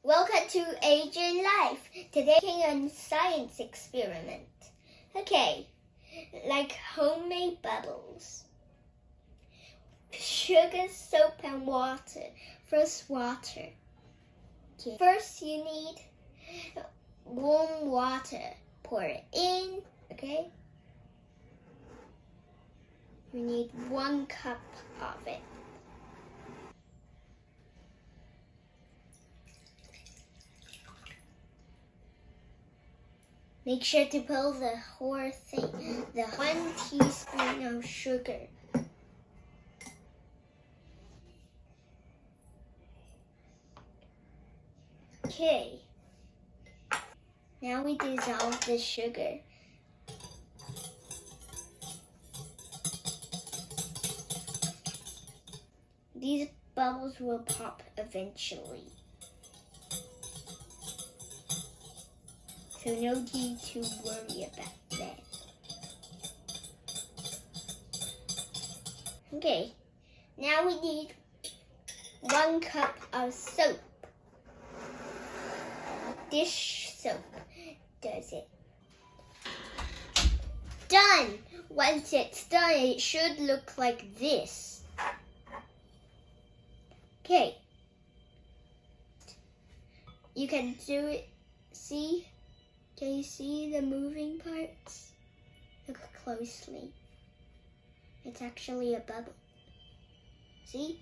Welcome to AJ Life. Today we're doing a science experiment. Okay, like homemade bubbles. Sugar, soap, and water. First, water. Okay. First, you need warm water. Pour it in, okay? You need 1 cup of it. Make sure to put the whole thing, the 1 teaspoon of sugar. Okay. Now we dissolve the sugar. These bubbles will pop eventually. So no need to worry about that. Okay, now we need 1 cup of soap. Dish soap does it. Done! Once it's done, it should look like this. Okay. You can do it. See? Can you see the moving parts? Look closely. It's actually a bubble. See?